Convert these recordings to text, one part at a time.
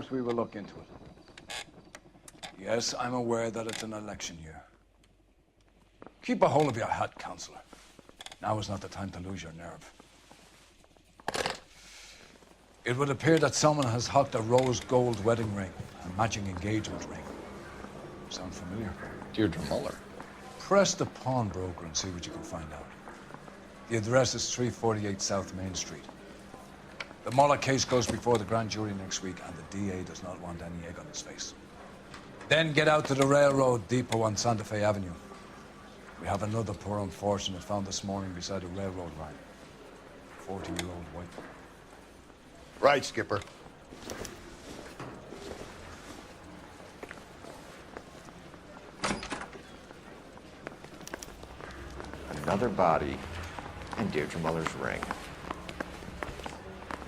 course we will look into it. Yes, I'm aware that it's an election year. Keep a hold of your hat, Counselor. Now is not the time to lose your nerve. It would appear that someone has hocked a rose gold wedding ring, a matching engagement ring. Sound familiar? Deirdre Muller. Press the pawnbroker and see what you can find out. The address is 348 South Main Street. The Muller case goes before the grand jury next week, and the DA does not want any egg on his face. Then get out to the railroad depot on Santa Fe Avenue. We have another poor unfortunate found this morning beside a railroad line. 40-year-old wife. Right, Skipper. Another body and Deirdre Muller's ring.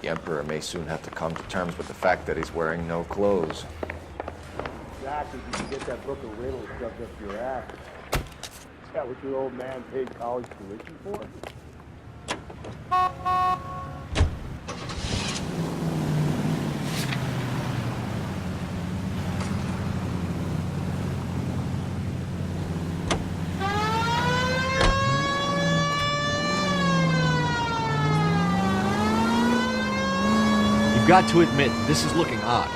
The Emperor may soon have to come to terms with the fact that he's wearing no clothes. Exactly, you can get that book of riddles shoved up your ass. Is that what your old man paid college tuition for? You've got to admit, this is looking odd.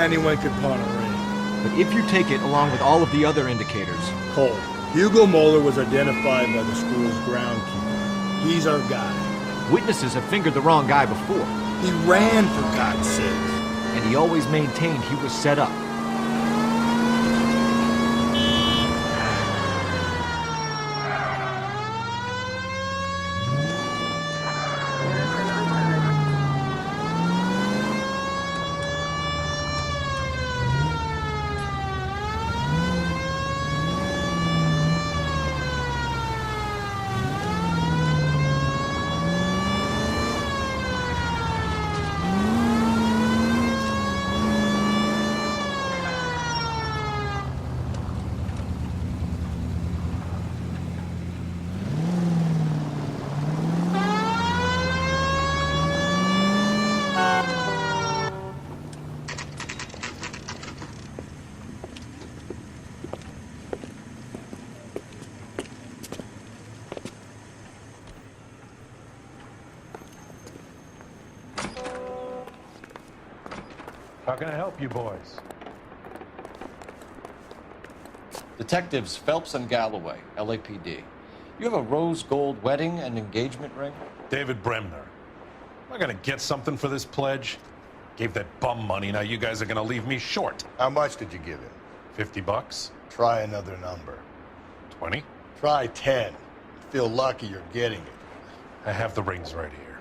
Anyone could pawn a ring. But if you take it along with all of the other indicators... Cole, Hugo Moeller was identified by the school's groundkeeper. He's our guy. Witnesses have fingered the wrong guy before. He ran, for God's sake. And he always maintained he was set up. How can I help you boys? Detectives Phelps and Galloway, LAPD. You have a rose gold wedding and engagement ring? David Bremner. Am I gonna get something for this pledge? Gave that bum money, now you guys are gonna leave me short. How much did you give him? $50? Try another number. 20? Try 10. Feel lucky you're getting it. I have the rings right here.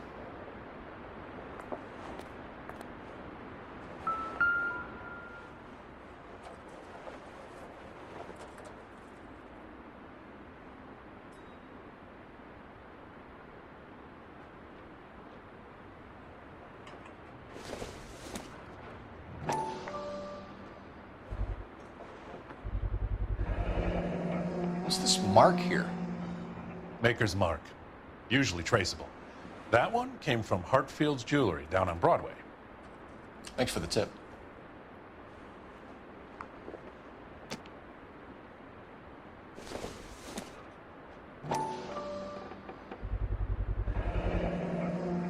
What's this mark here? Maker's mark. Usually traceable. That one came from Hartfield's Jewelry down on Broadway. Thanks for the tip.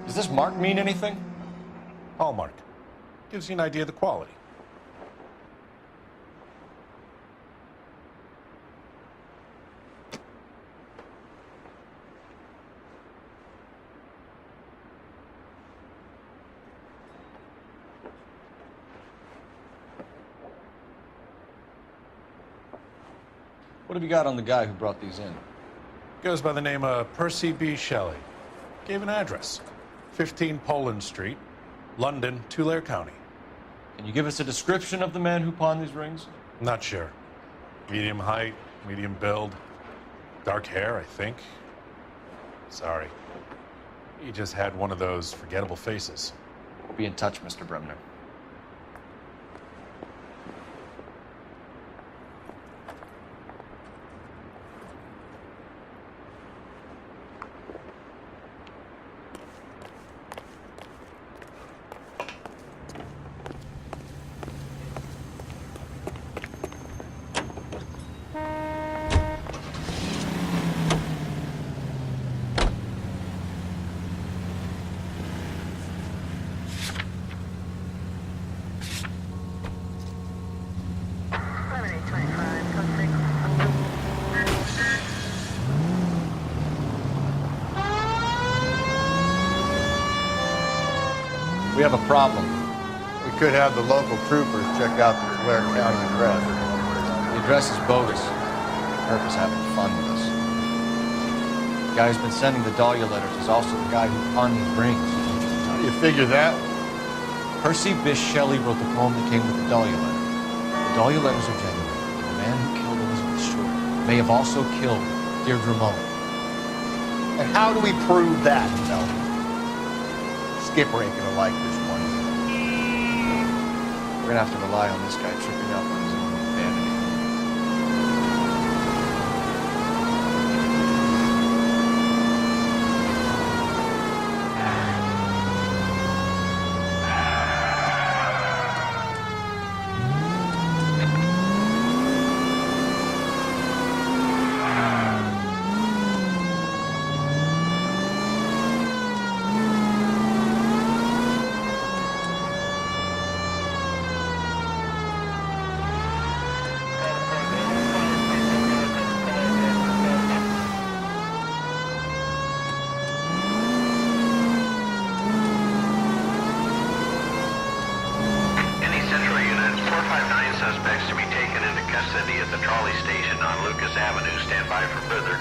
Does this mark mean anything? Hallmark. Gives you an idea of the quality. What have you got on the guy who brought these in? Goes by the name of Percy B. Shelley. Gave an address. 15 Poland Street, London, Tulare County. Can you give us a description of the man who pawned these rings? Not sure. Medium height, medium build. Dark hair, I think. Sorry. He just had one of those forgettable faces. We'll be in touch, Mr. Bremner. We have a problem. We could have the local troopers check out the Blair County address. The address is bogus. Purpose having fun with us. The guy who's been sending the Dahlia letters is also the guy who pawned these rings. How do you figure that? Percy Bysshe Shelley wrote the poem that came with the Dahlia letter. The Dahlia letters are genuine. The man who killed Elizabeth Short may have also killed Deirdre Mullen. And how do we prove that, Melvin? Skipper ain't gonna like this one. We're gonna have to rely on this guy tripping up on his own vanity. Suspects to be taken into custody at the trolley station on Lucas Avenue. Stand by for further.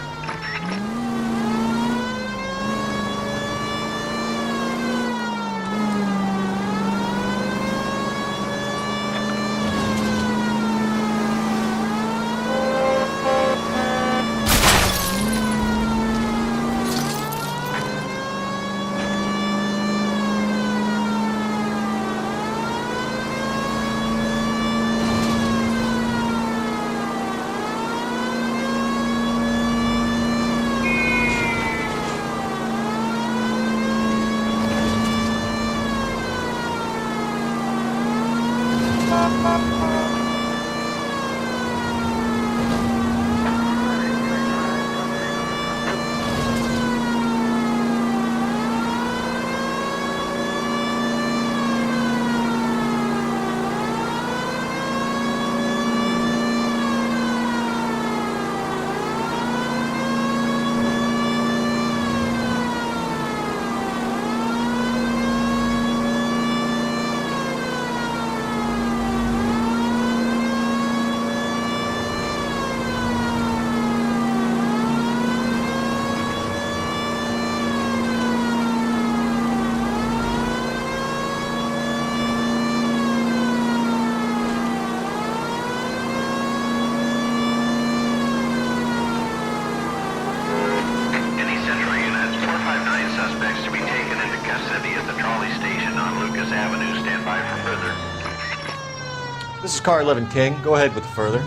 This is car 11 King. Go ahead with further.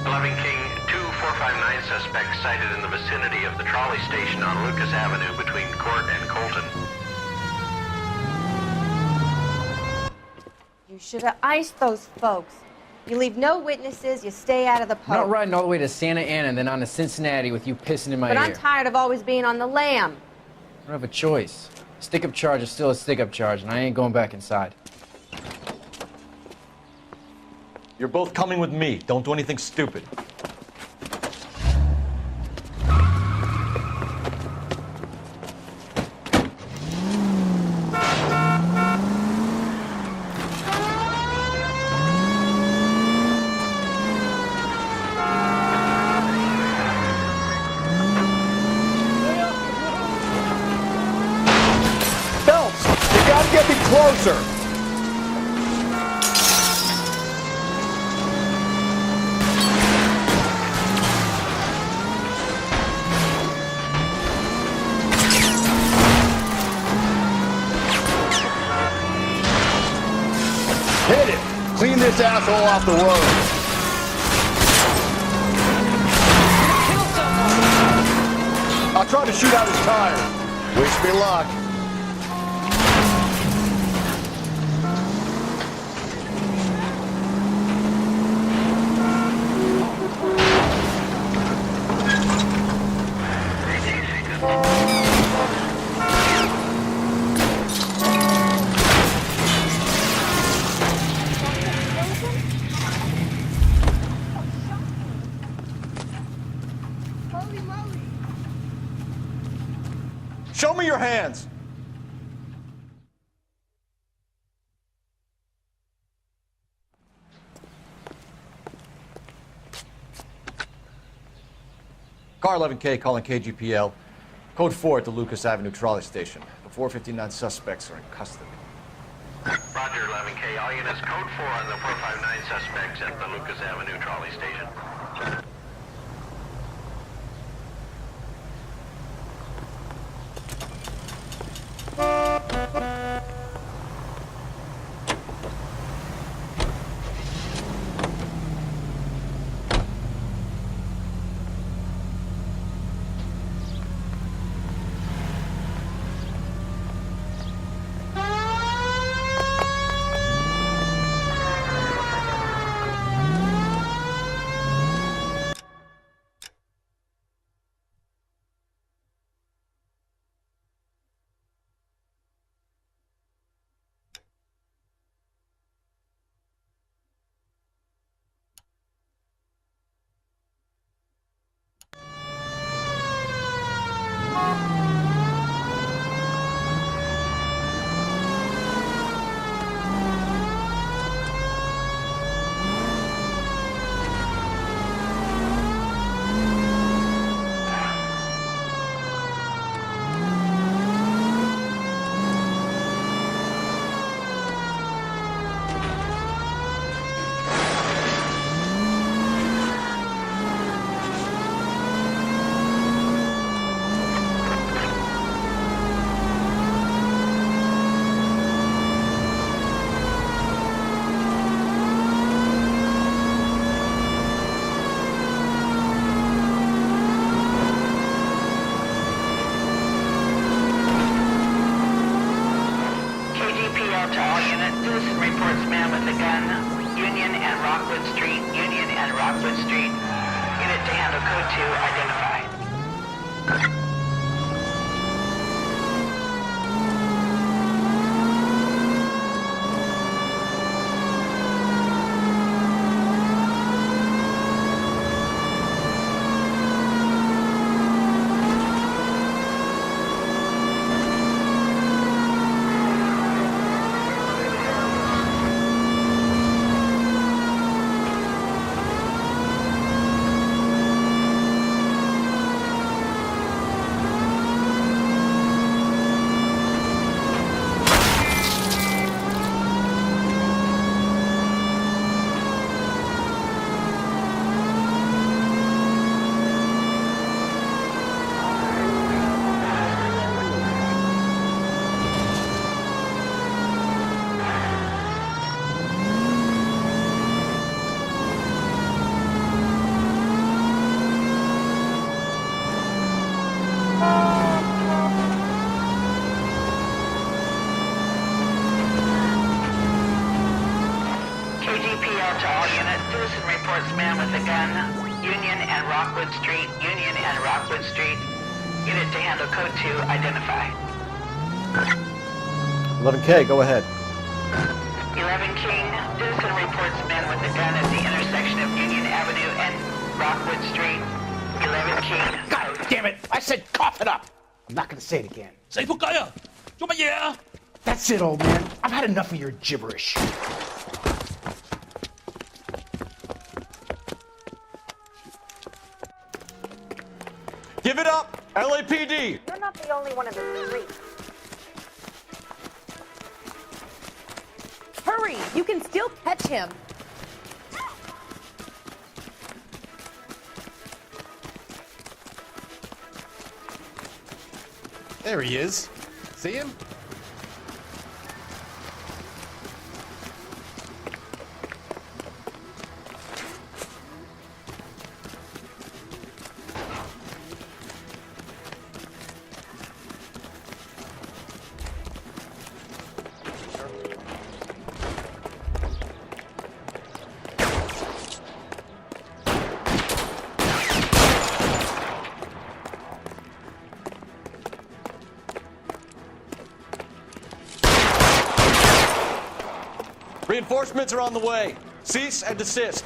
11 King, 2459 suspects sighted in the vicinity of the trolley station on Lucas Avenue between Court and Colton. You should have iced those folks. You leave no witnesses, you stay out of the I'm not poke. riding all the way to Santa Ana and then on to Cincinnati with you pissing in my But ear. I'm tired of always being on the lam. I don't have a choice. Stick-up charge is still a stick-up charge, and I ain't going back inside. You're both coming with me. Don't do anything stupid. Phelps, you gotta get me closer. Hit it! Clean this asshole off the road! I'll try to shoot out his tire. Wish me luck. Holy moly! Show me your hands. Car 11K calling KGPL. Code 4 at the Lucas Avenue trolley station. The 459 suspects are in custody. Roger, 11K. All units, code 4 on the 459 suspects at the Lucas Avenue trolley station. KGPL to all units. Citizen reports man with a gun. Union and Rockwood Street. Union and Rockwood Street. Unit to handle code 2 identified. KGPL to all units. Citizen reports man with a gun. Union and Rockwood Street. Union and Rockwood Street. Unit to handle code 2 identified. 11K, go ahead. 11 King. Citizen reports man with a gun at the intersection of Union Avenue and Rockwood Street. 11 King. God damn it! I said cough it up! I'm not gonna say it again. Say仆街啊！做乜嘢啊？ That's it, old man. I've had enough of your gibberish. Give it up! LAPD! You're not the only one in the street. Hurry! You can still catch him. There he is. See him? Reinforcements are on the way. Cease and desist.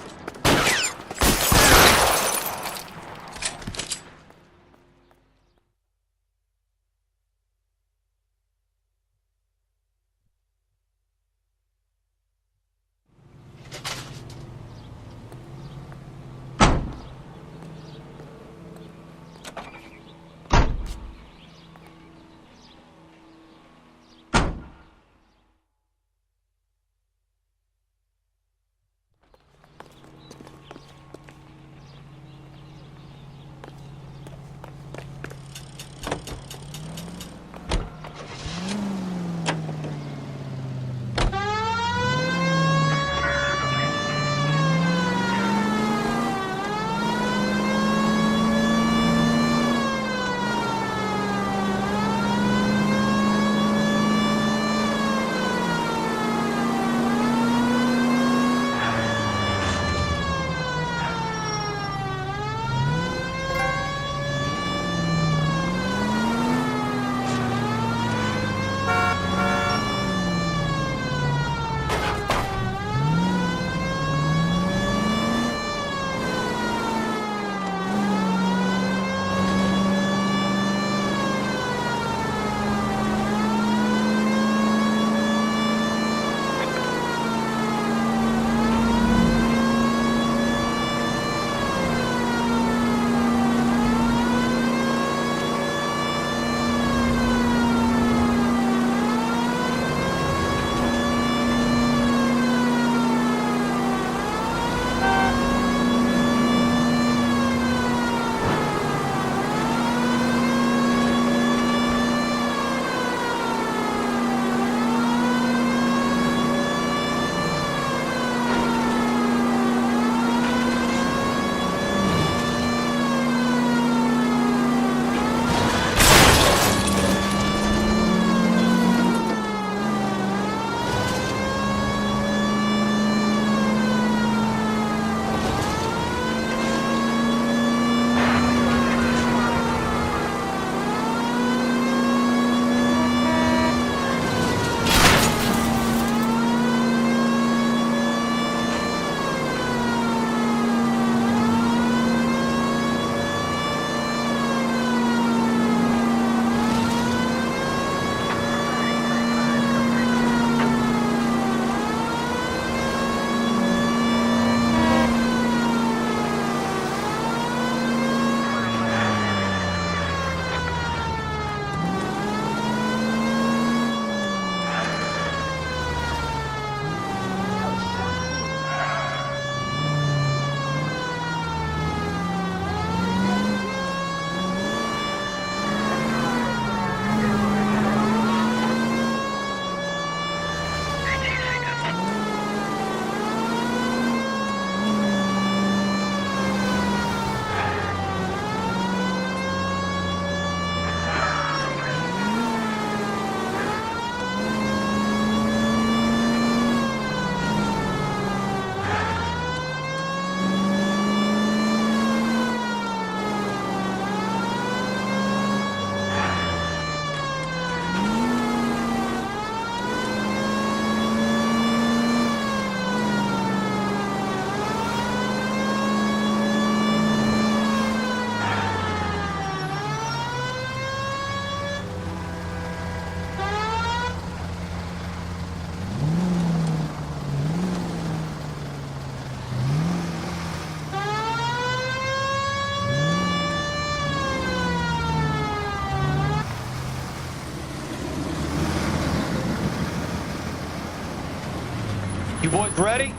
You boys ready?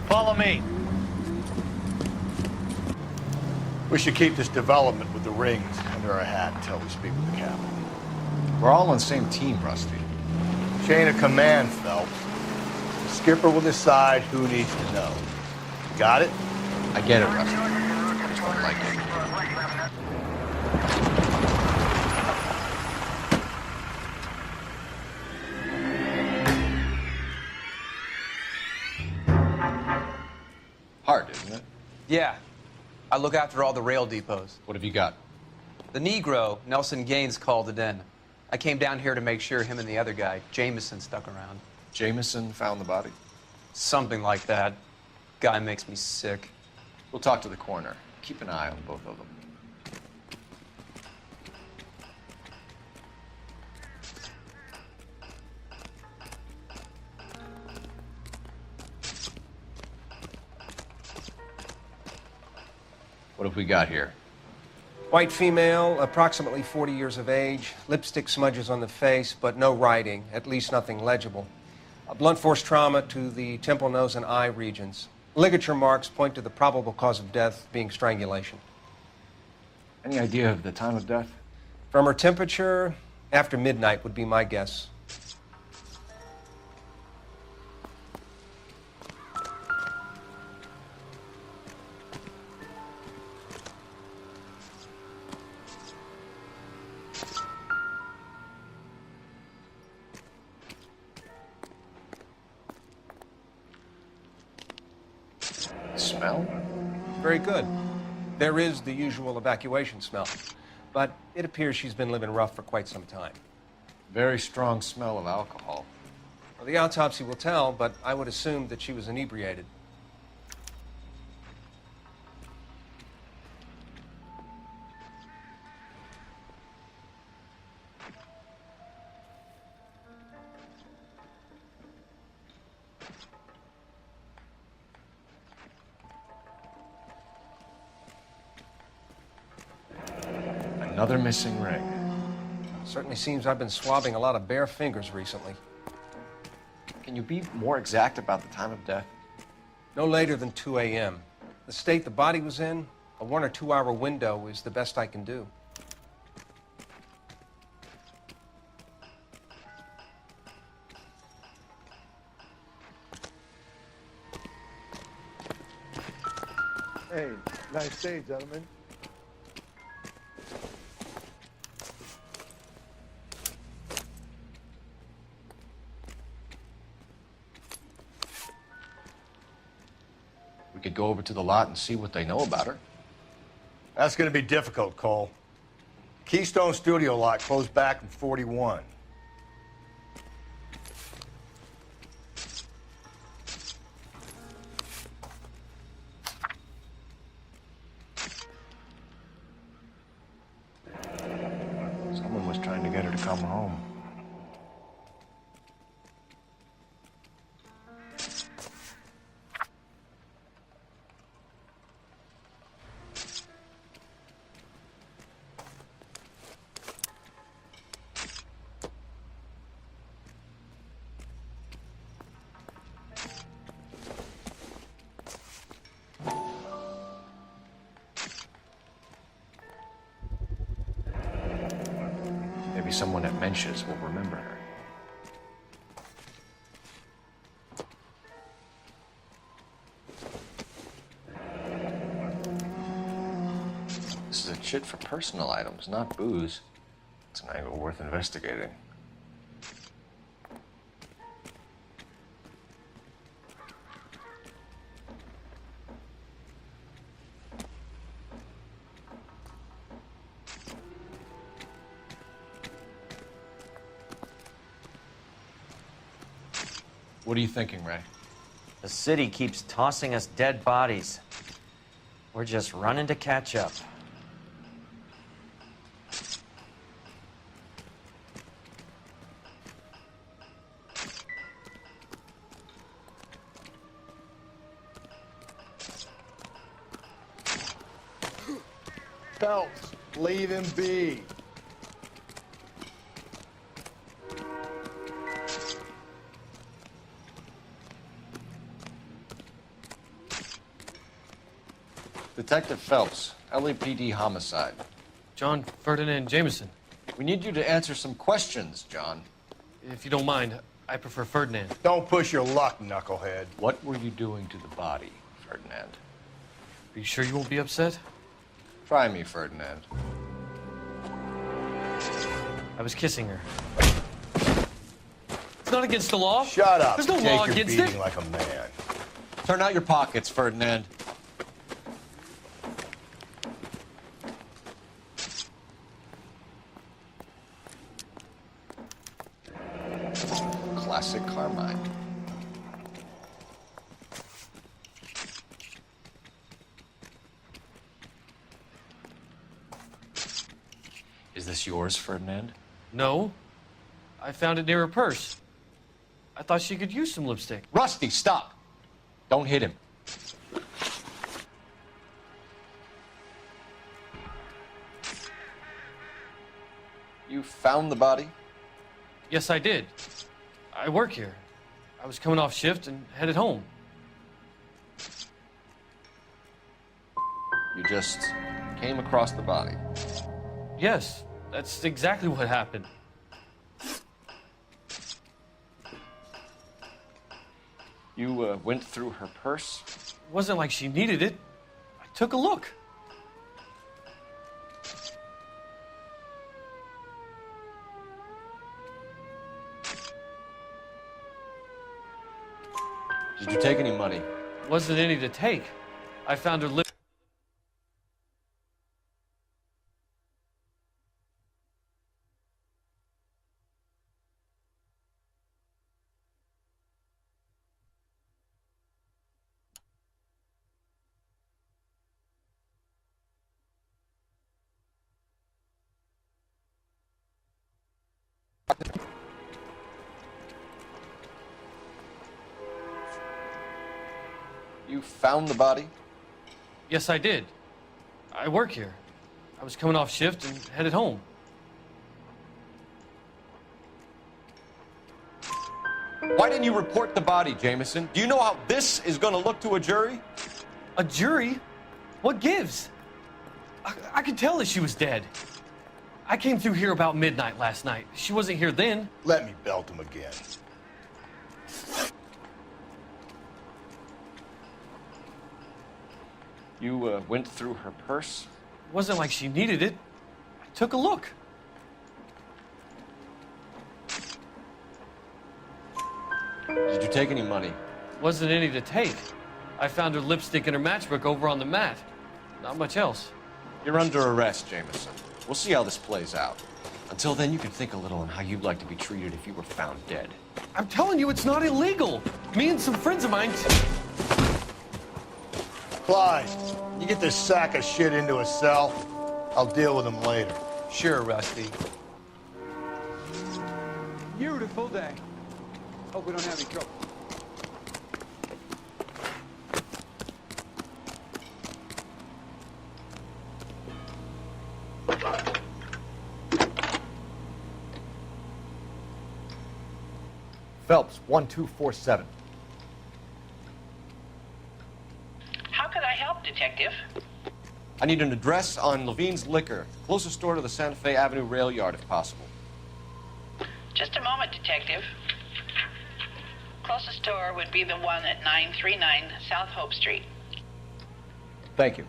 Follow me. We should keep this development with the rings under our hat until we speak with the captain. We're all on the same team, Rusty. Chain of command, Phelps. The skipper will decide who needs to know. Got it? I get it, Rusty. I just don't like it. Hard, isn't it? Yeah. I look after all the rail depots. What have you got? The Negro, Nelson Gaines, called it in. I came down here to make sure him and the other guy, Jameson, stuck around. Jameson found the body? Something like that. Guy makes me sick. We'll talk to the coroner. Keep an eye on both of them. What have we got here? White female, approximately 40 years of age, lipstick smudges on the face, but no writing, at least nothing legible. A blunt force trauma to the temple, nose, and eye regions. Ligature marks point to the probable cause of death being strangulation. Any idea of the time of death? From her temperature, after midnight would be my guess. Smell? Very good. There is the usual evacuation smell, but it appears she's been living rough for quite some time. Very strong smell of alcohol. Well, the autopsy will tell, but I would assume that she was inebriated. Another missing ring. Certainly seems I've been swabbing a lot of bare fingers recently. Can you be more exact about the time of death? No later than 2 a.m. The state the body was in, a 1 or 2 hour window is the best I can do. Hey, nice day, gentlemen. We could go over to the lot and see what they know about her. That's going to be difficult, Cole. Keystone Studio lot closed back in 41. Someone was trying to get her to come home. Maybe someone at Mensch's will remember her. This is a chit for personal items, not booze. It's an angle worth investigating. What are you thinking, Ray? The city keeps tossing us dead bodies. We're just running to catch up. Phelps, leave him be. Detective Phelps, LAPD Homicide. John Ferdinand Jameson. We need you to answer some questions, John. If you don't mind, I prefer Ferdinand. Don't push your luck, knucklehead. What were you doing to the body, Ferdinand? Are you sure you won't be upset? Try me, Ferdinand. I was kissing her. It's not against the law. Shut up. There's no Take law your against beating it. like a man. Turn out your pockets, Ferdinand. Classic Carmine. Is this yours, Ferdinand? No. I found it near her purse. I thought she could use some lipstick. Rusty, stop! Don't hit him. You found the body? Yes, I did. I work here. I was coming off shift and headed home. You just came across the body. Yes, that's exactly what happened. You went through her purse? It wasn't like she needed it. I took a look. Did you take any money? Wasn't any to take. I found her lip. You found the body? Yes, I did. I work here. I was coming off shift and headed home. Why didn't you report the body, Jameson? Do you know how this is going to look to a jury? A jury? What gives? I could tell that she was dead. I came through here about midnight last night. She wasn't here then. Let me belt him again. You went through her purse? It wasn't like she needed it. I took a look. Did you take any money? Wasn't any to take. I found her lipstick and her matchbook over on the mat. Not much else. You're under arrest, Jameson. We'll see how this plays out. Until then, you can think a little on how you'd like to be treated if you were found dead. I'm telling you, it's not illegal. Me and some friends of mine... Clyde, you get this sack of shit into a cell. I'll deal with him later. Sure, Rusty. Beautiful day. Hope we don't have any trouble. Phelps, 1247. How could I help, Detective? I need an address on Levine's Liquor, closest store to the Santa Fe Avenue rail yard, if possible. Just a moment, Detective. Closest store would be the one at 939 South Hope Street. Thank you.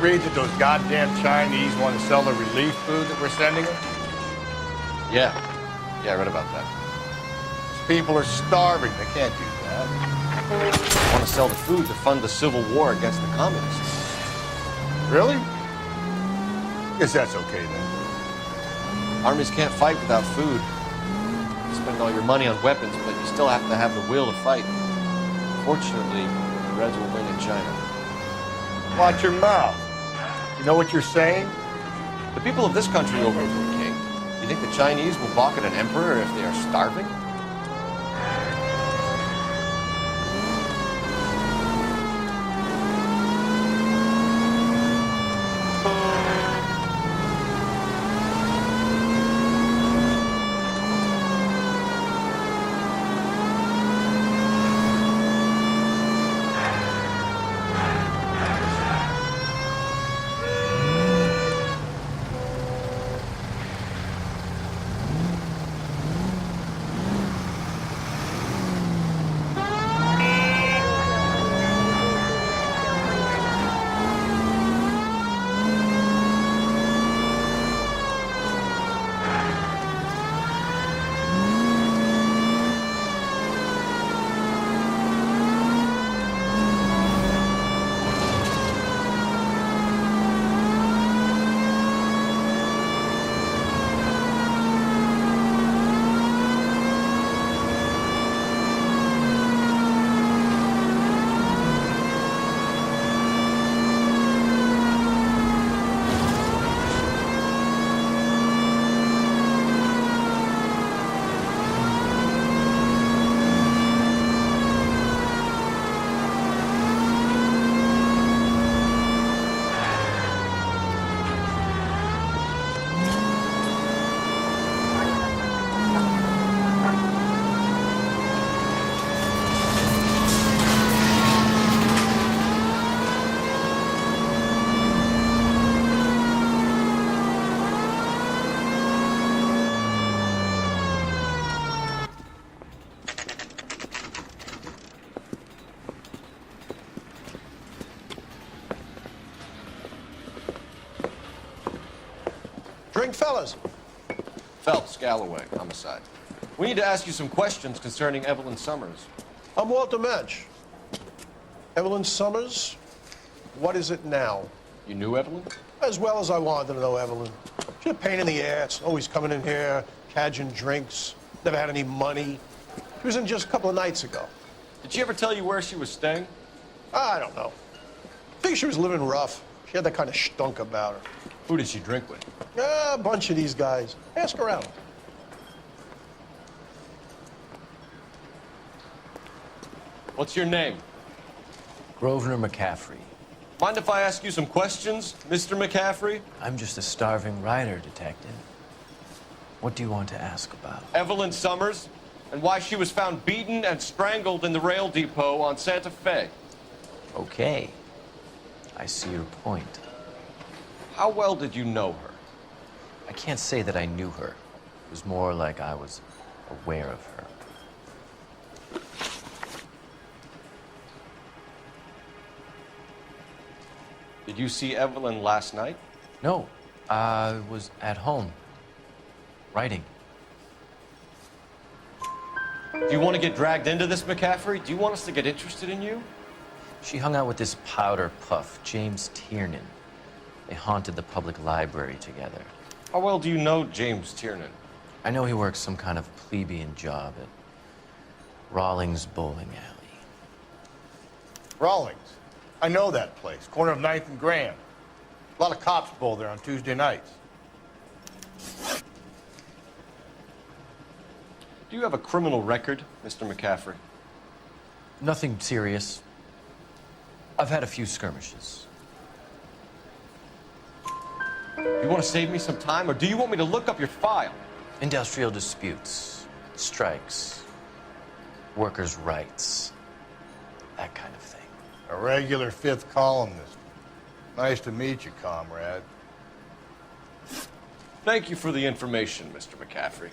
Read that those goddamn Chinese want to sell the relief food that we're sending them? Yeah, I read about that. These people are starving. They can't do that. They want to sell the food to fund the civil war against the communists. Really? Guess that's okay then. Armies can't fight without food. You spend all your money on weapons, but you still have to have the will to fight. Fortunately, the Reds will win in China. Watch your mouth. You know what you're saying? The people of this country owe it to a king. You think the Chinese will balk at an emperor if they are starving? Drink, fellas. Phelps, Galloway, Homicide. We need to ask you some questions concerning Evelyn Summers. I'm Wlter Mensch. Evelyn Summers, what is it now? You knew Evelyn? As well as I wanted to know Evelyn. She's a pain in the ass, always coming in here, cadging drinks, never had any money. She was in just a couple of nights ago. Did she ever tell you where she was staying? I don't know. I think she was living rough. She had that kind of stunk about her. Who did she drink with? A bunch of these guys. Ask around. What's your name? Grosvenor McCaffrey. Mind if I ask you some questions, Mr. McCaffrey? I'm just a starving writer, Detective. What do you want to ask about? Evelyn Summers, and why she was found beaten and strangled in the rail depot on Santa Fe. Okay. I see your point. How well did you know her? I can't say that I knew her. It was more like I was aware of her. Did you see Evelyn last night? No, I was at home, writing. Do you want to get dragged into this, McCaffrey? Do you want us to get interested in you? She hung out with this powder puff, James Tiernan. They haunted the public library together. How well do you know James Tiernan? I know he works some kind of plebeian job at Rawlings Bowling Alley. Rawlings. I know that place. Corner of 9th and Grand. A lot of cops bowl there on Tuesday nights. Do you have a criminal record, Mr. McCaffrey? Nothing serious. I've had a few skirmishes. Do you want to save me some time, or do you want me to look up your file? Industrial disputes, strikes, workers' rights, that kind of thing. A regular fifth columnist. Nice to meet you, comrade. Thank you for the information, Mr. McCaffrey.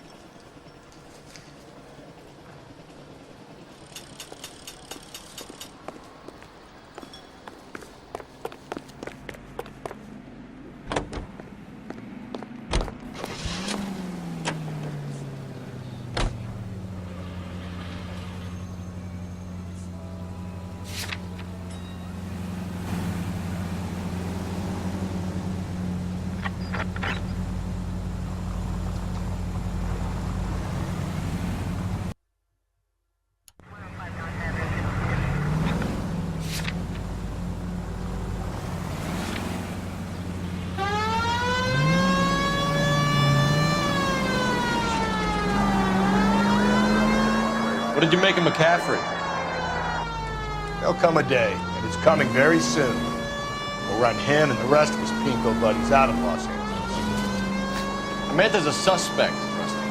What did you make of McCaffrey? There'll come a day, and it's coming very soon. We'll run him and the rest of his pinko buddies out of Los Angeles. Samantha's a suspect, Rusty.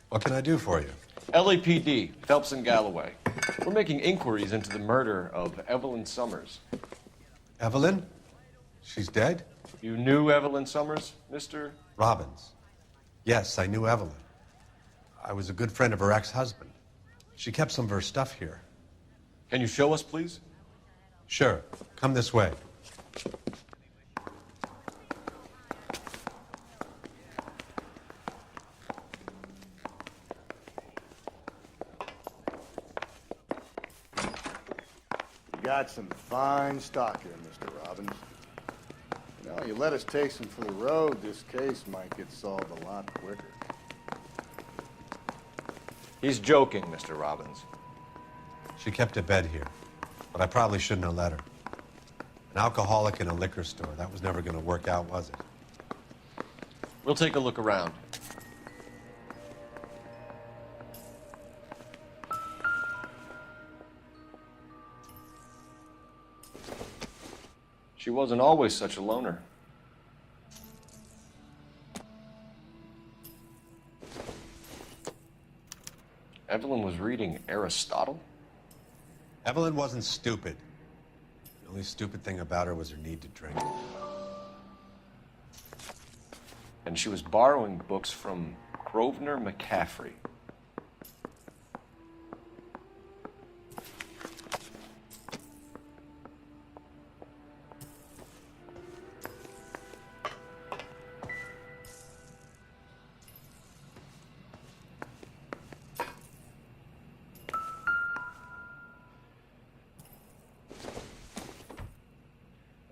What can I do for you? LAPD, Phelps and Galloway. We're making inquiries into the murder of Evelyn Summers. Evelyn? She's dead? You knew Evelyn Summers, Mr. Robbins. Yes, I knew Evelyn. I was a good friend of her ex-husband. She kept some of her stuff here. Can you show us, please? Sure. Come this way. You got some fine stock here, Mr. Robbins. You know, you let us take some for the road, this case might get solved a lot quicker. He's joking, Mr. Robbins. She kept a bed here, but I probably shouldn't have let her. An alcoholic in a liquor store. That was never going to work out, was it? We'll take a look around. She wasn't always such a loner. Evelyn was reading Aristotle? Evelyn wasn't stupid. The only stupid thing about her was her need to drink. And she was borrowing books from Grosvenor McCaffrey.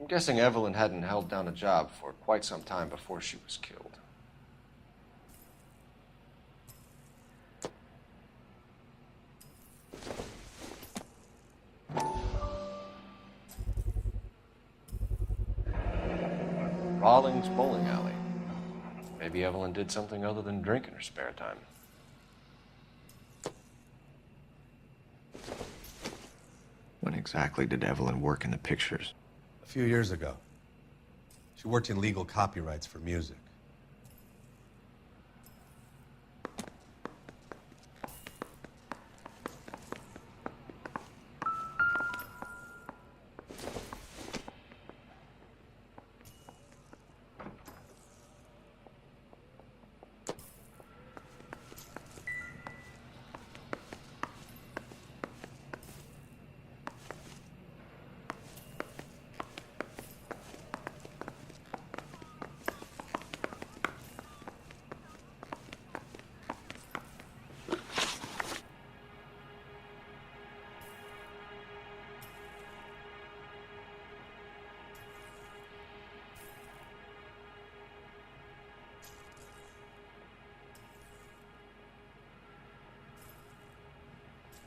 I'm guessing Evelyn hadn't held down a job for quite some time before she was killed. Rawlings Bowling Alley. Maybe Evelyn did something other than drink in her spare time. When exactly did Evelyn work in the pictures? A few years ago. She worked in legal copyrights for music.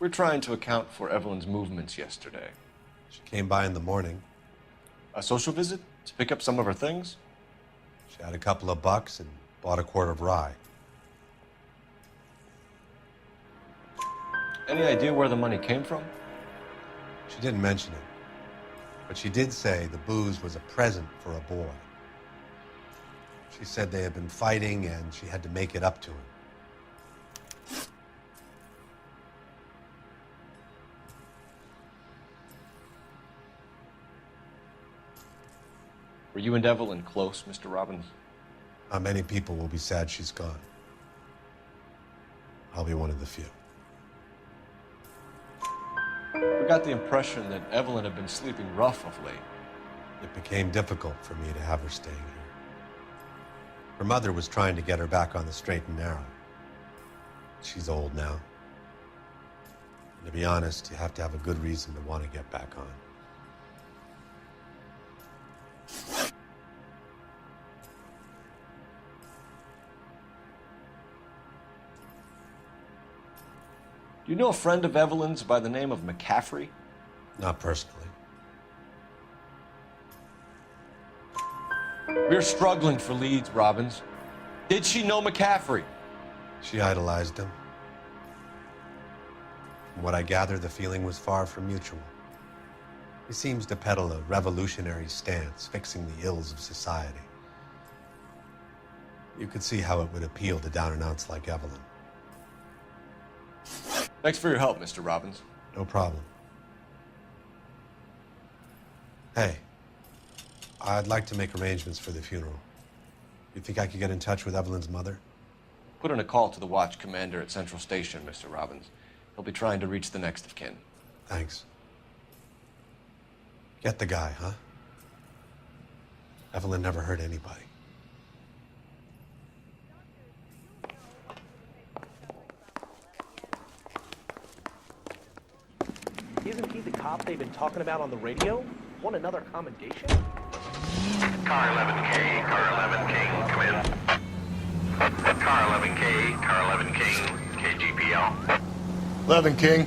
We're trying to account for Evelyn's movements yesterday. She came by in the morning. A social visit to pick up some of her things? She had a couple of bucks and bought a quart of rye. Any idea where the money came from? She didn't mention it, but she did say the booze was a present for a boy. She said they had been fighting and she had to make it up to him. Were you and Evelyn close, Mr. Robbins? Not many people will be sad she's gone. I'll be one of the few. We got the impression that Evelyn had been sleeping rough of late. It became difficult for me to have her staying here. Her mother was trying to get her back on the straight and narrow. She's old now. And to be honest, you have to have a good reason to want to get back on. Do you know a friend of Evelyn's by the name of McCaffrey? Not personally. We're struggling for leads, Robbins. Did she know McCaffrey? She idolized him. From what I gather, the feeling was far from mutual. He seems to peddle a revolutionary stance, fixing the ills of society. You could see how it would appeal to down-and-outs like Evelyn. Thanks for your help, Mr. Robbins. No problem. Hey, I'd like to make arrangements for the funeral. You think I could get in touch with Evelyn's mother? Put in a call to the watch commander at Central Station, Mr. Robbins. He'll be trying to reach the next of kin. Thanks. Get the guy, huh? Evelyn never hurt anybody. Isn't he the cop they've been talking about on the radio? Want another commendation? Car 11K, Car 11K, come in. Car 11K, Car 11 King, KGPL. 11 King.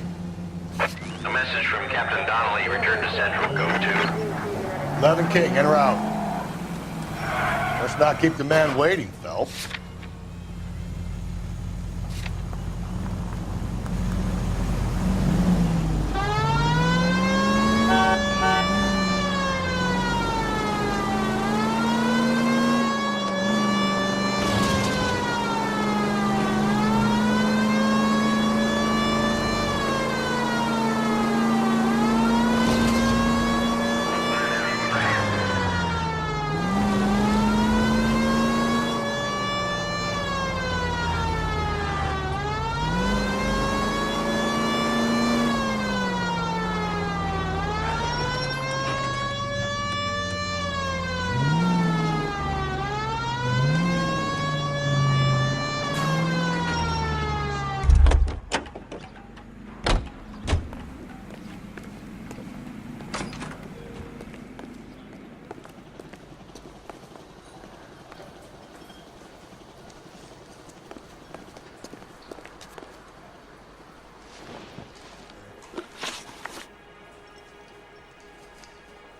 A message from Captain Donnelly, return to Central, go to. 11 King, in or out? Let's not keep the man waiting, Phelps.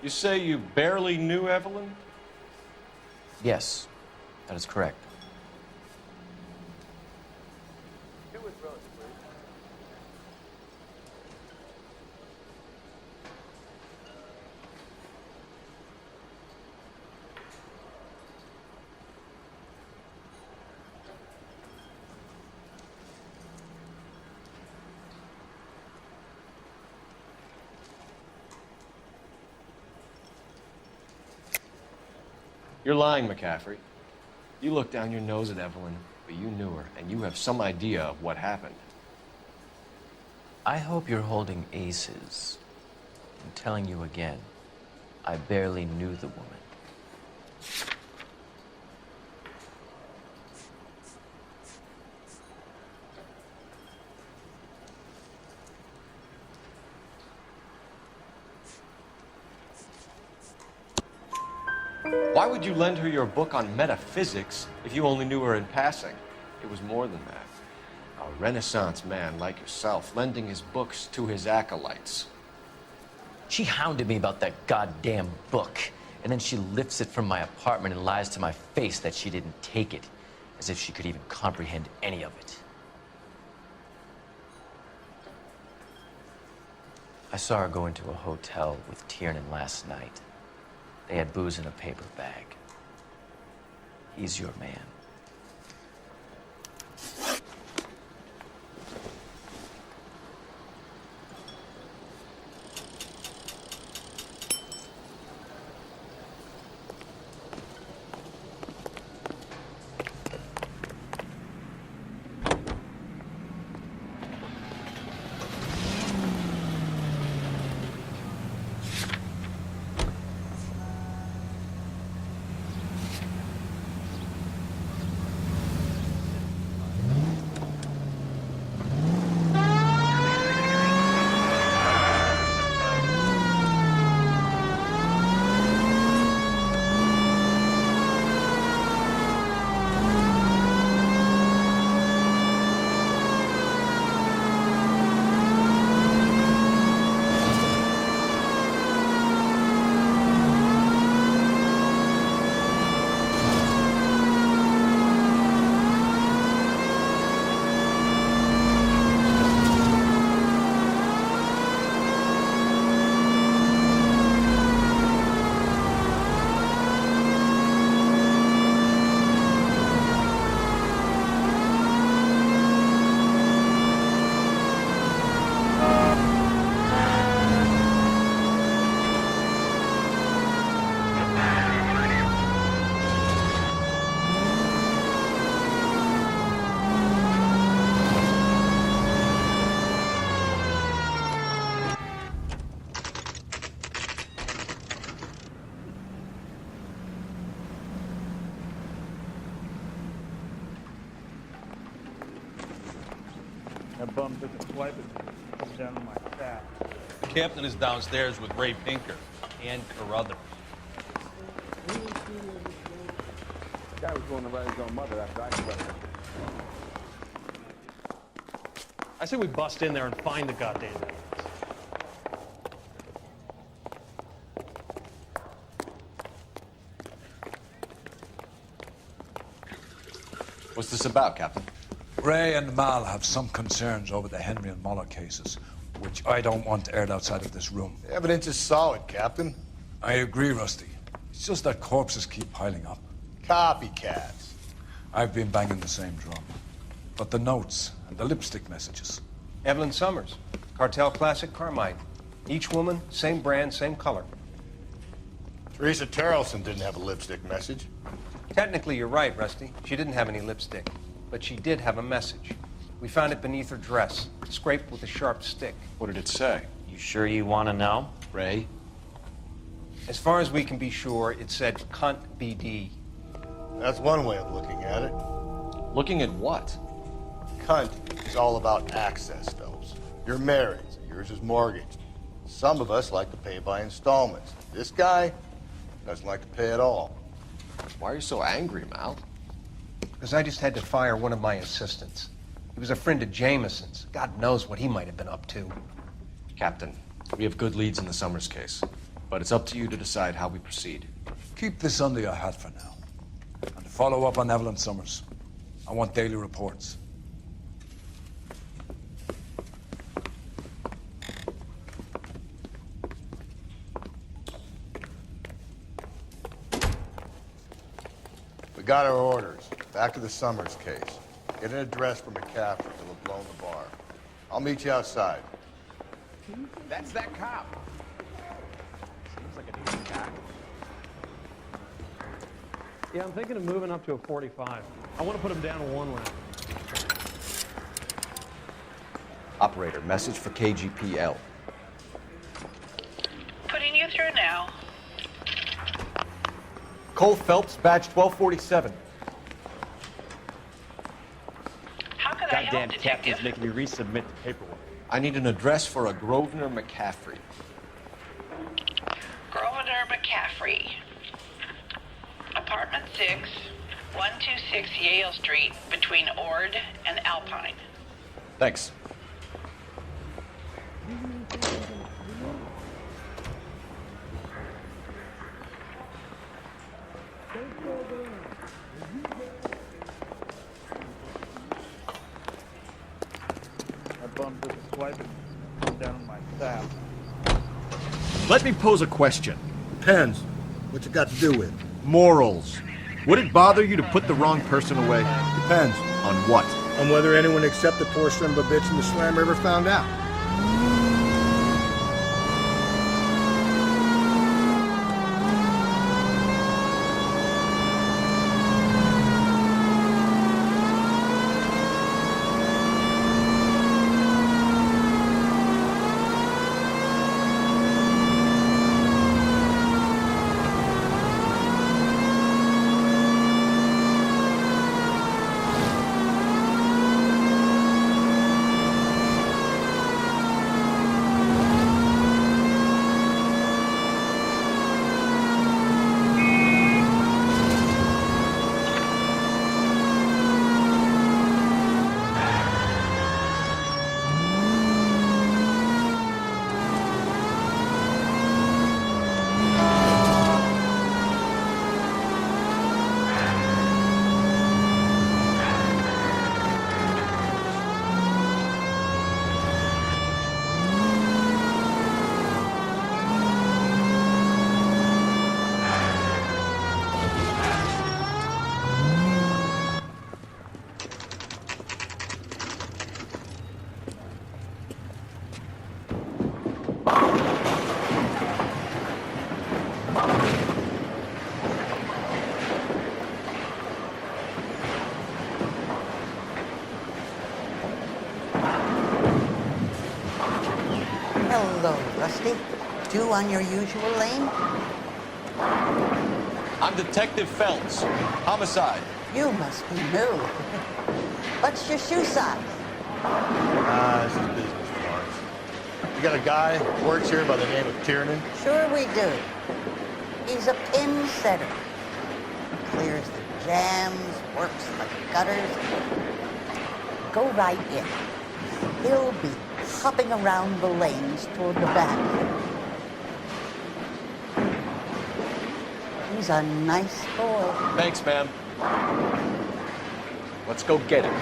You say you barely knew Evelyn? Yes, that is correct. You're lying, McCaffrey. You looked down your nose at Evelyn, but you knew her, and you have some idea of what happened. I hope you're holding aces. I'm telling you again, I barely knew the woman. Why would you lend her your book on metaphysics if you only knew her in passing? It was more than that. A Renaissance man like yourself lending his books to his acolytes. She hounded me about that goddamn book, and then she lifts it from my apartment and lies to my face that she didn't take it, as if she could even comprehend any of it. I saw her go into a hotel with Tiernan last night. They had booze in a paper bag. He's your man. That bum took a swipe at me. Come down on my staff. The captain is downstairs with Ray Pinker and Carruthers. The guy was going to write his own mother after I swept him. I say we bust in there and find the goddamn evidence. What's this about, Captain? Ray and Mal have some concerns over the Henry and Muller cases, which I don't want aired outside of this room. The evidence is solid, Captain. I agree, Rusty. It's just that corpses keep piling up. Copycats. I've been banging the same drum. But the notes and the lipstick messages. Evelyn Summers, Cartel Classic Carmine. Each woman, same brand, same color. Teresa Terrelson didn't have a lipstick message. Technically, you're right, Rusty. She didn't have any lipstick. But she did have a message. We found it beneath her dress, scraped with a sharp stick. What did it say? You sure you want to know? Ray? As far as we can be sure, it said cunt BD. That's one way of looking at it. Looking at what? Cunt is all about access, Phelps. You're married, so yours is mortgaged. Some of us like to pay by installments. This guy doesn't like to pay at all. Why are you so angry, Mal? Because I just had to fire one of my assistants. He was a friend of Jameson's. God knows what he might have been up to. Captain, we have good leads in the Summers case, but it's up to you to decide how we proceed. Keep this under your hat for now. And to follow up on Evelyn Summers, I want daily reports. We got our orders. Back to the Summers case. Get an address for McCaffrey to have blown the bar. I'll meet you outside. That's that cop. Seems like a decent guy. Yeah, I'm thinking of moving up to a 45. I want to put him down to one round. Operator, message for KGPL. Putting you through now. Cole Phelps, badge 1247. How can I Goddamn help, captain's detective? making me resubmit the paperwork. I need an address for a Grosvenor McCaffrey. Grosvenor McCaffrey. Apartment 6, 126 Yale Street, between Ord and Alpine. Thanks. That bum took a swipe and come down on my staff. Let me pose a question. Depends. What's it got to do with? Morals. Would it bother you to put the wrong person away? Depends. On what? On whether anyone except the poor son of a bitch in the slammer ever found out. Hello, Rusty. Two on your usual lane? I'm Detective Phelps. Homicide. You must be new. What's your shoe size? This is business, Florence. You got a guy who works here by the name of Tiernan? Sure we do. He's a pin setter. Clears the jams, works the gutters. Go right in. He'll be hopping around the lanes toward the back. He's a nice boy. Thanks, ma'am. Let's go get him.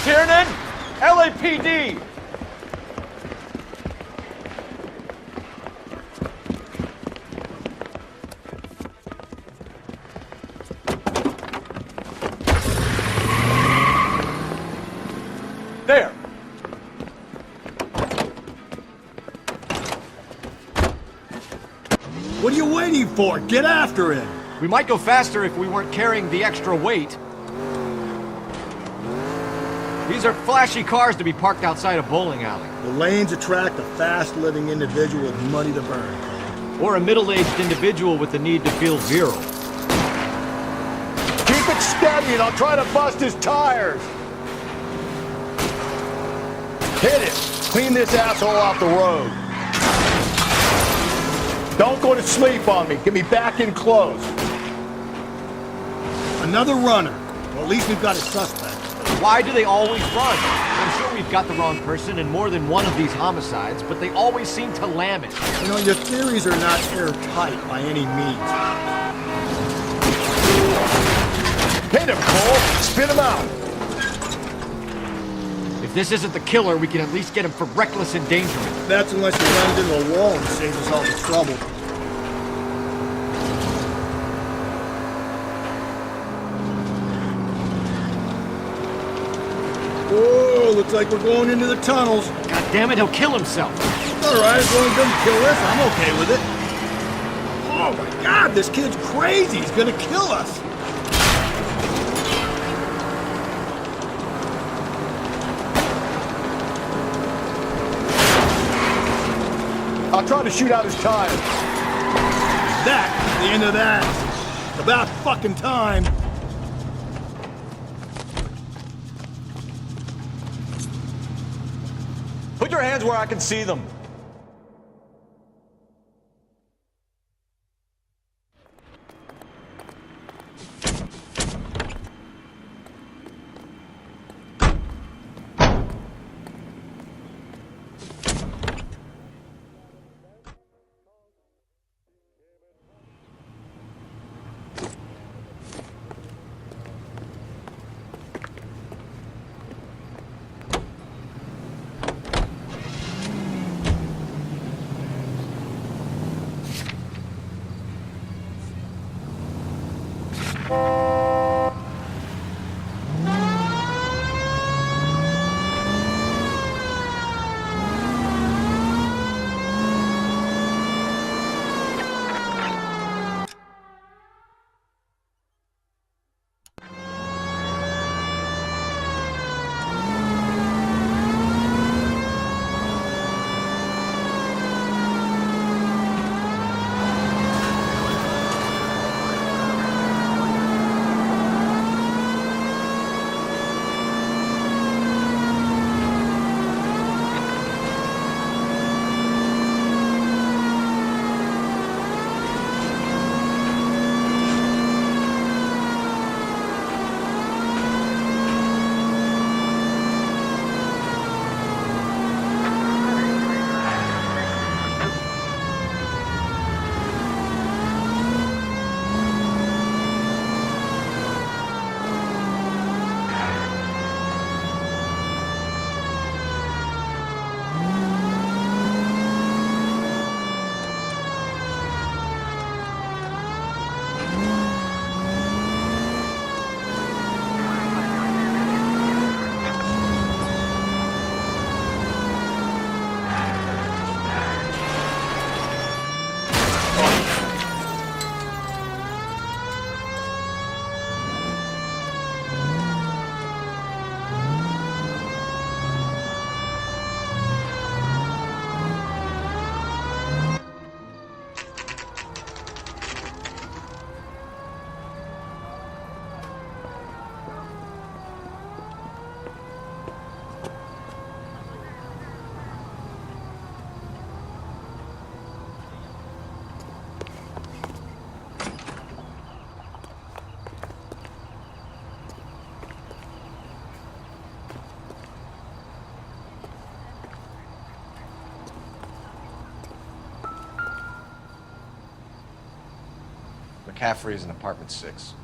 Tiernan, LAPD. There. What are you waiting for? Get after him! We might go faster if we weren't carrying the extra weight. These are flashy cars to be parked outside a bowling alley. The lanes attract a fast-living individual with money to burn. Or a middle-aged individual with the need to feel virile. Keep it steady and I'll try to bust his tires. Hit it. Clean this asshole off the road. Don't go to sleep on me. Get me back in close. Another runner. Well, at least we've got a suspect. Why do they always run? I'm sure we've got the wrong person in more than one of these homicides, but they always seem to lam it. You know, your theories are not airtight by any means. Hit him, Cole. Spit him out. If this isn't the killer, we can at least get him for reckless endangerment. That's unless he runs into a wall and saves us all the trouble. Whoa, looks like we're going into the tunnels. God damn it, he'll kill himself. All right, as long as he doesn't kill us, I'm okay with it. Oh my God, this kid's crazy. He's gonna kill us. I'll try to shoot out his tires. That's the end of that. It's about fucking time. Put your hands where I can see them. McCaffrey is in apartment 6.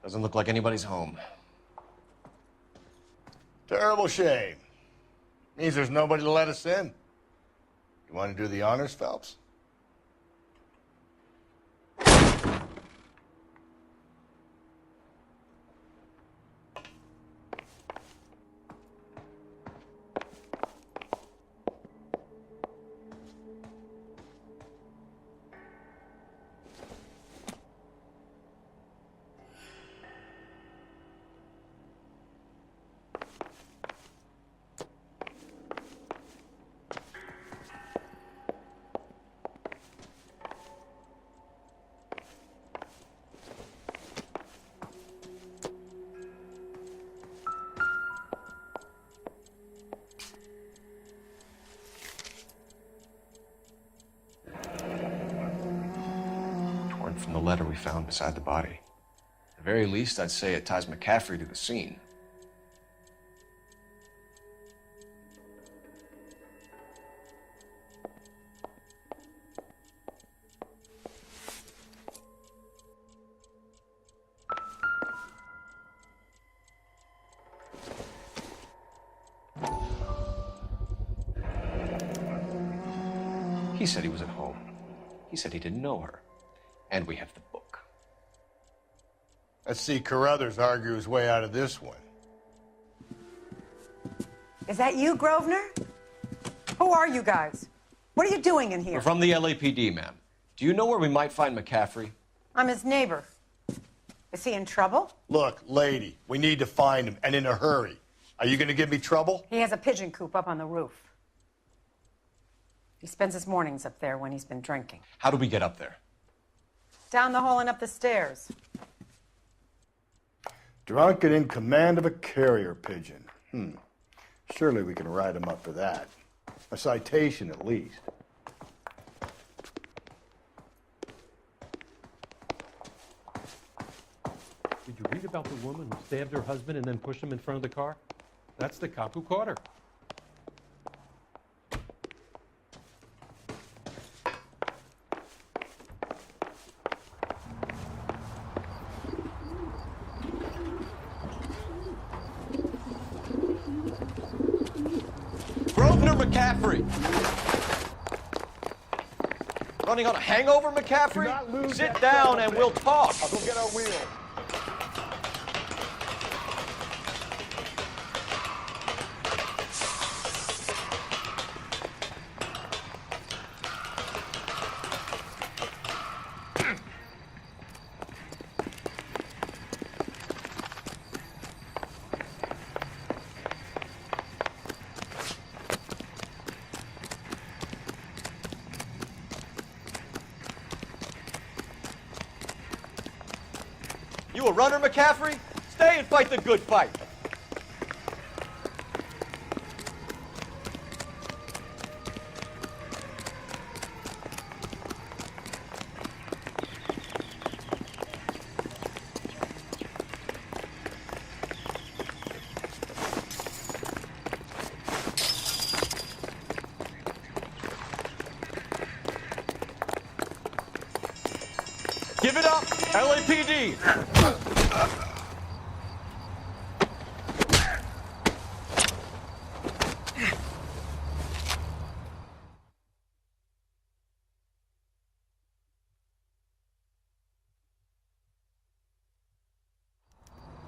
Doesn't look like anybody's home. Terrible shame. Means there's nobody to let us in. You want to do the honors, Phelps? From the letter we found beside the body. At the very least, I'd say it ties McCaffrey to the scene. He said he was at home. He said he didn't know her. And we have the book. Let's see Carruthers argue his way out of this one. Is that you, Grosvenor? Who are you guys? What are you doing in here? We're from the LAPD, ma'am. Do you know where we might find McCaffrey? I'm his neighbor. Is he in trouble? Look, lady, we need to find him, and in a hurry. Are you going to give me trouble? He has a pigeon coop up on the roof. He spends his mornings up there when he's been drinking. How do we get up there? Down the hall and up the stairs. Drunk and in command of a carrier pigeon. Surely we can write him up for that. A citation, at least. Did you read about the woman who stabbed her husband and then pushed him in front of the car? That's the cop who caught her. McCaffrey! Running on a hangover, McCaffrey? Sit down and we'll talk. I'll go get our wheel. You a runner, McCaffrey? Stay and fight the good fight. Give it up, LAPD!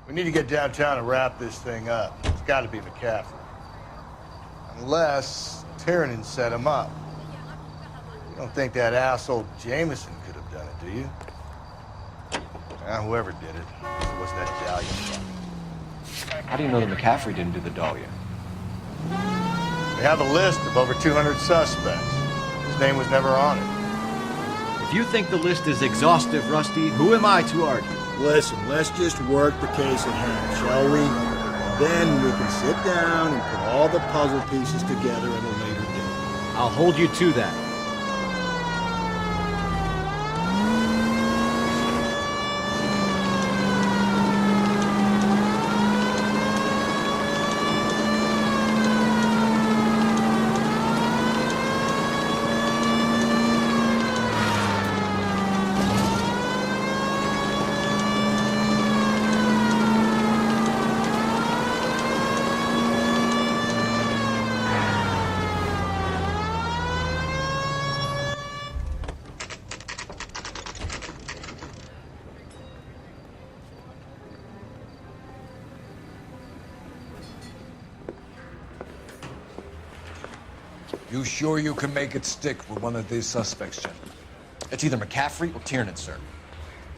We need to get downtown and wrap this thing up. It's got to be McCaffrey. Unless Tiernan set him up. You don't think that asshole Jameson could have done it, do you? Whoever did it. It was that Dahlia. How do you know that McCaffrey didn't do the Dahlia? We have a list of over 200 suspects. His name was never on it. If you think the list is exhaustive, Rusty, who am I to argue? Listen, let's just work the case at hand, shall we? Then we can sit down and put all the puzzle pieces together at a later date. I'll hold you to that. You sure you can make it stick with one of these suspects, Jen? It's either McCaffrey or Tiernan, sir.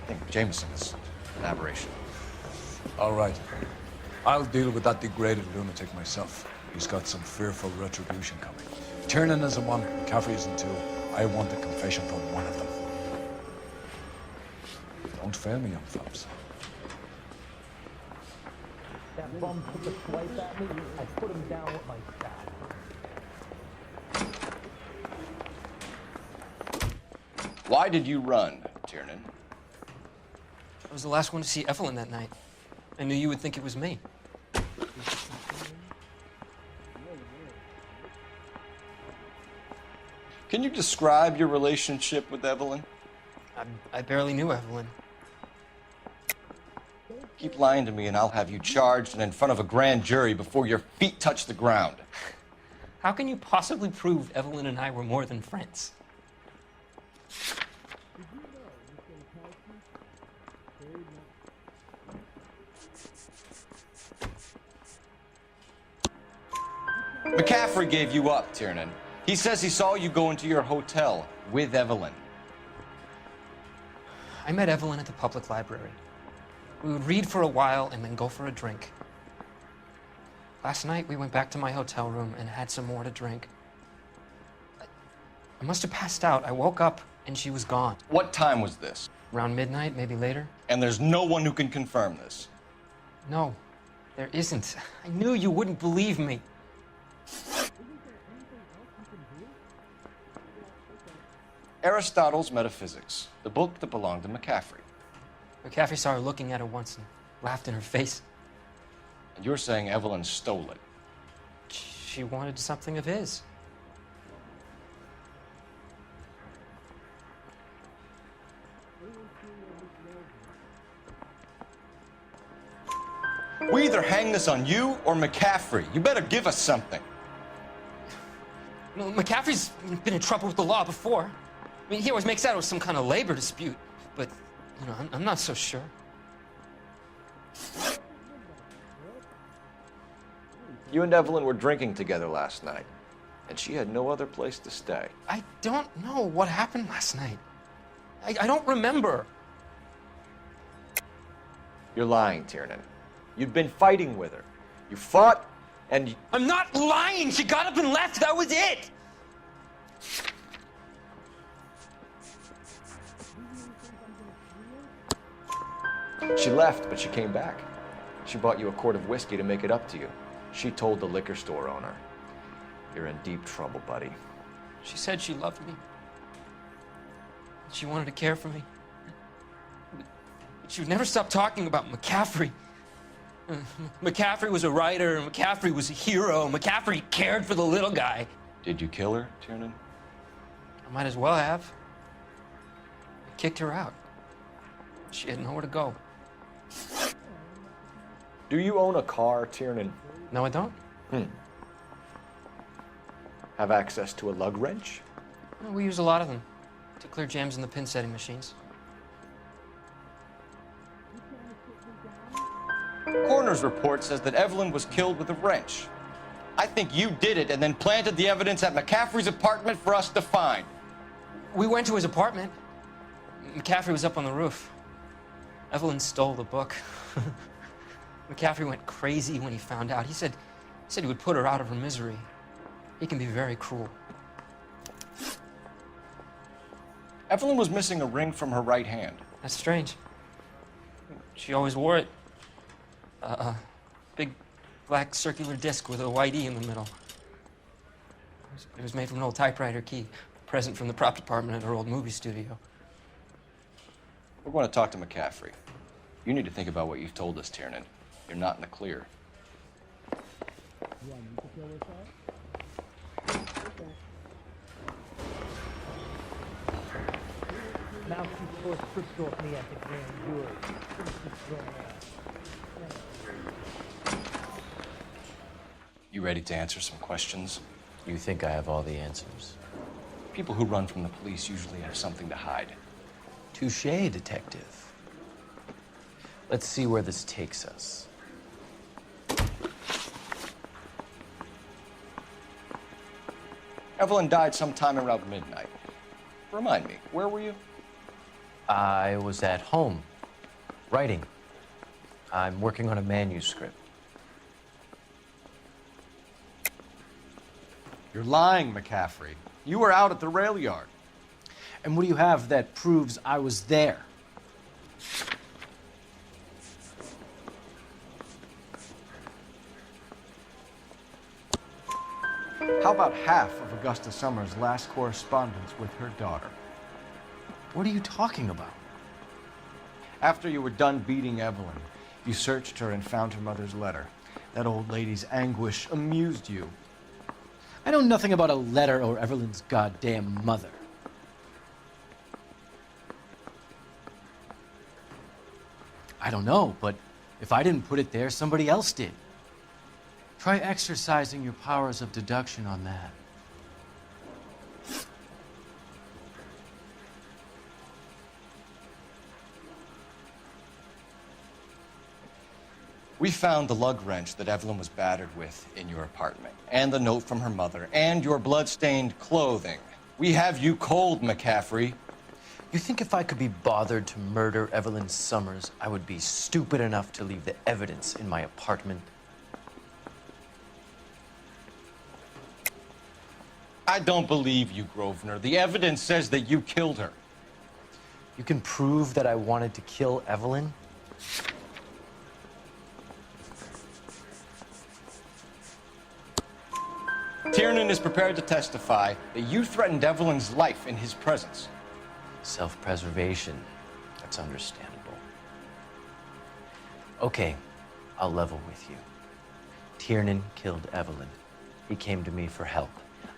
I think Jameson is an aberration. All right. I'll deal with that degraded lunatic myself. He's got some fearful retribution coming. Tiernan isn't one, McCaffrey isn't two. I want a confession from one of them. Don't fail me, young fellas. That bum took a swipe at me. I put him down with my staff. Why did you run, Tiernan? I was the last one to see Evelyn that night. I knew you would think it was me. Can you describe your relationship with Evelyn? I barely knew Evelyn. Keep lying to me and I'll have you charged and in front of a grand jury before your feet touch the ground. How can you possibly prove Evelyn and I were more than friends? McCaffrey gave you up, Tiernan. He says he saw you go into your hotel with Evelyn. I met Evelyn at the public library. We would read for a while and then go for a drink. Last night, we went back to my hotel room and had some more to drink. I must have passed out. I woke up and she was gone. What time was this? Around midnight, maybe later. And there's no one who can confirm this? No, there isn't. I knew you wouldn't believe me. Aristotle's Metaphysics, the book that belonged to McCaffrey. McCaffrey saw her looking at her once and laughed in her face. And you're saying Evelyn stole it? She wanted something of his. We either hang this on you or McCaffrey. You better give us something. No, McCaffrey's been in trouble with the law before. I mean, he always makes out it was some kind of labor dispute, but, you know, I'm not so sure. You and Evelyn were drinking together last night, and she had no other place to stay. I don't know what happened last night. I don't remember. You're lying, Tiernan. You'd been fighting with her. You fought, and I'm not lying! She got up and left, that was it! She left, but she came back. She bought you a quart of whiskey to make it up to you. She told the liquor store owner. You're in deep trouble, buddy. She said she loved me. She wanted to care for me. She would never stop talking about McCaffrey. McCaffrey was a writer, McCaffrey was a hero, McCaffrey cared for the little guy. Did you kill her, Tiernan? I might as well have. I kicked her out. She had nowhere to go. Do you own a car, Tiernan? No, I don't. Have access to a lug wrench? Well, we use a lot of them to clear jams in the pin setting machines. Coroner's report says that Evelyn was killed with a wrench. I think you did it and then planted the evidence at McCaffrey's apartment for us to find. We went to his apartment. McCaffrey was up on the roof. Evelyn stole the book. McCaffrey went crazy when he found out. He said he would put her out of her misery. He can be very cruel. Evelyn was missing a ring from her right hand. That's strange. She always wore it. Big black circular disc with a white E in the middle. It was made from an old typewriter key, a present from the prop department at our old movie studio. We're going to talk to McCaffrey. You need to think about what you've told us, Tiernan. You're not in the clear. Now she forced trips off me at the grand jury. You ready to answer some questions? You think I have all the answers? People who run from the police usually have something to hide. Touché, detective. Let's see where this takes us. Evelyn died sometime around midnight. Remind me, where were you? I was at home, writing. I'm working on a manuscript. You're lying, McCaffrey. You were out at the rail yard. And what do you have that proves I was there? How about half of Augusta Summers' last correspondence with her daughter? What are you talking about? After you were done beating Evelyn, you searched her and found her mother's letter. That old lady's anguish amused you. I know nothing about a letter or Evelyn's goddamn mother. I don't know, but if I didn't put it there, somebody else did. Try exercising your powers of deduction on that. We found the lug wrench that Evelyn was battered with in your apartment, and the note from her mother, and your blood-stained clothing. We have you cold, McCaffrey. You think if I could be bothered to murder Evelyn Summers, I would be stupid enough to leave the evidence in my apartment? I don't believe you, Grosvenor. The evidence says that you killed her. You can prove that I wanted to kill Evelyn? Tiernan is prepared to testify that you threatened Evelyn's life in his presence. Self-preservation. That's understandable. Okay, I'll level with you. Tiernan killed Evelyn. He came to me for help.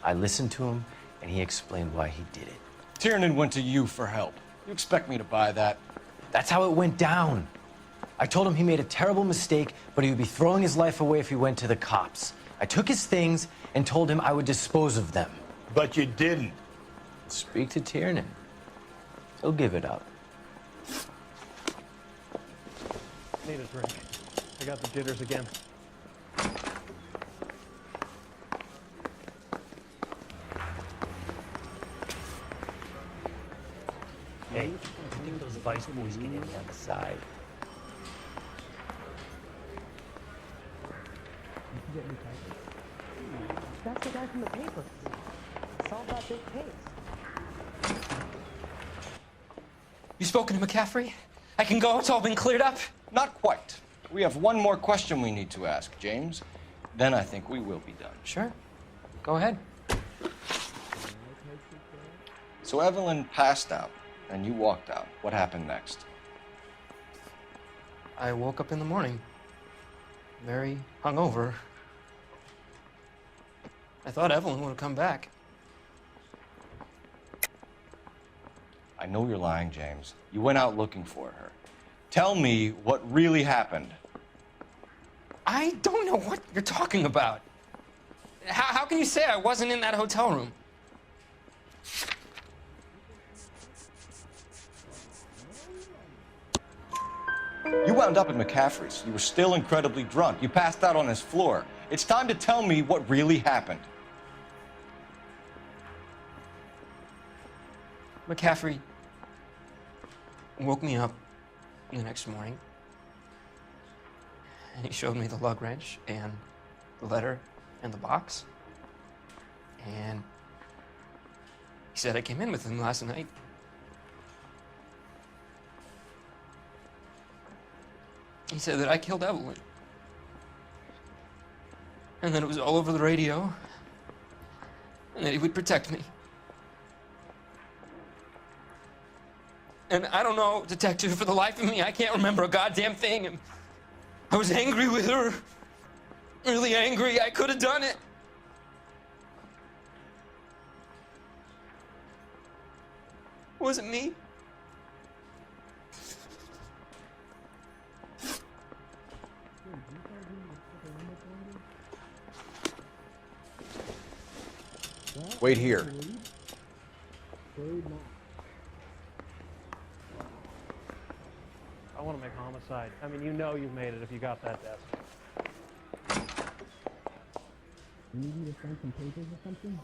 I listened to him, and he explained why he did it. Tiernan went to you for help. You expect me to buy that? That's how it went down. I told him he made a terrible mistake, but he would be throwing his life away if he went to the cops. I took his things and told him I would dispose of them. But you didn't. Speak to Tiernan. He'll give it up. Need a drink. I got the jitters again. Hey, I think those Vice boys get in on the side. That's the guy from the paper. Solved that big case. You spoken to McCaffrey? I can go? It's all been cleared up? Not quite. We have one more question we need to ask, James. Then I think we will be done. Sure. Go ahead. So Evelyn passed out, and you walked out. What happened next? I woke up in the morning, very hungover. I thought Evelyn would have come back. I know you're lying, James. You went out looking for her. Tell me what really happened. I don't know what you're talking about. How can you say I wasn't in that hotel room? You wound up at McCaffrey's. You were still incredibly drunk. You passed out on his floor. It's time to tell me what really happened. McCaffrey woke me up the next morning, and he showed me the lug wrench and the letter and the box. And he said I came in with him last night. He said that I killed Evelyn. And that it was all over the radio. And that he would protect me. And I don't know, detective, for the life of me, I can't remember a goddamn thing. And I was angry with her. Really angry. I could have done it. It wasn't me. Wait here. I want to make Homicide. I mean, you know you've made it if you got that desk. You need me to sign some papers or something?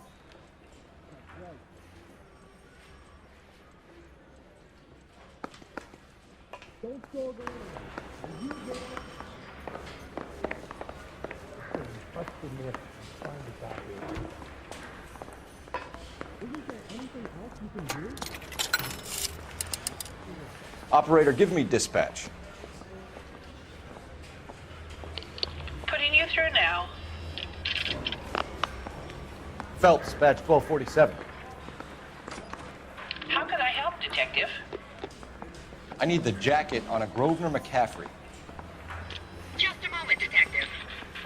That's right. Don't go there. You go. Busted me. Find the copy. Isn't there anything else you can do? Operator, give me dispatch. Putting you through now. Phelps, badge 1247. How can I help, detective? I need the jacket on a Grosvenor McCaffrey. Just a moment, detective.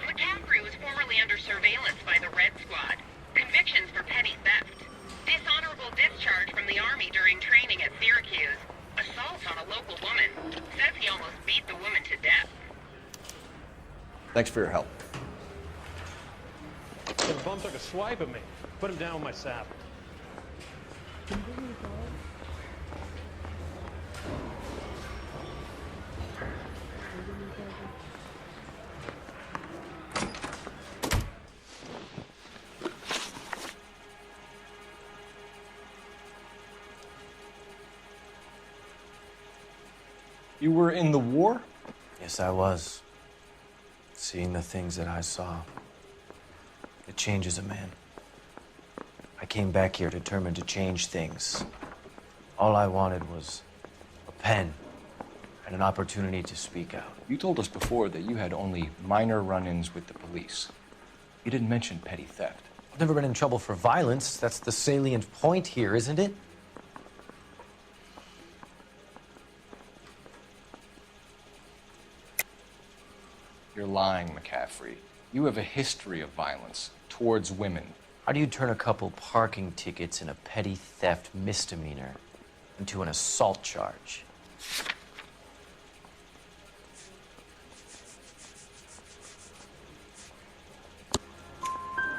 McCaffrey was formerly under surveillance by the Red Squad. Convictions for petty theft. Dishonorable discharge from the Army during training at Syracuse. Assault on a local woman. Says he almost beat the woman to death. Thanks for your help. The bum took a swipe at me. Put him down with my sap. You were in the war? Yes, I was. Seeing the things that I saw, it changes a man. I came back here determined to change things. All I wanted was a pen and an opportunity to speak out. You told us before that you had only minor run-ins with the police. You didn't mention petty theft. I've never been in trouble for violence. That's the salient point here, isn't it? You're lying, McCaffrey. You have a history of violence towards women. How do you turn a couple parking tickets and a petty theft misdemeanor into an assault charge?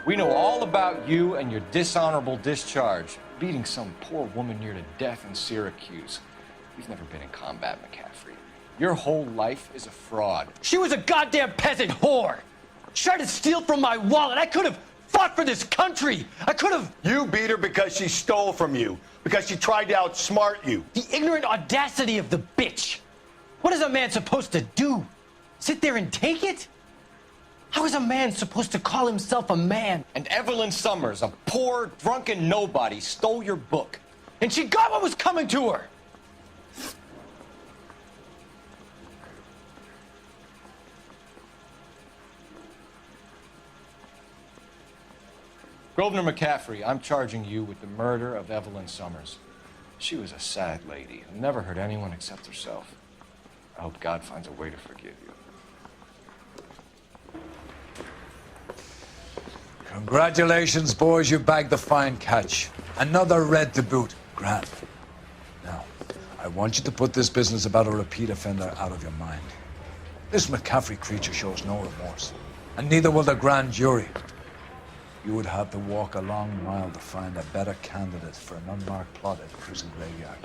We know all about you and your dishonorable discharge, beating some poor woman near to death in Syracuse. You've never been in combat, McCaffrey. Your whole life is a fraud. She was a goddamn peasant whore! She tried to steal from my wallet. I could have fought for this country. I could have... You beat her because she stole from you. Because she tried to outsmart you. The ignorant audacity of the bitch. What is a man supposed to do? Sit there and take it? How is a man supposed to call himself a man? And Evelyn Summers, a poor, drunken nobody, stole your book. And she got what was coming to her. Grosvenor McCaffrey, I'm charging you with the murder of Evelyn Summers. She was a sad lady who never hurt anyone except herself. I hope God finds a way to forgive you. Congratulations, boys. You bagged the fine catch. Another red to boot. Grant. Now, I want you to put this business about a repeat offender out of your mind. This McCaffrey creature shows no remorse, and neither will the grand jury. You would have to walk a long mile to find a better candidate for an unmarked plot at the prison graveyard.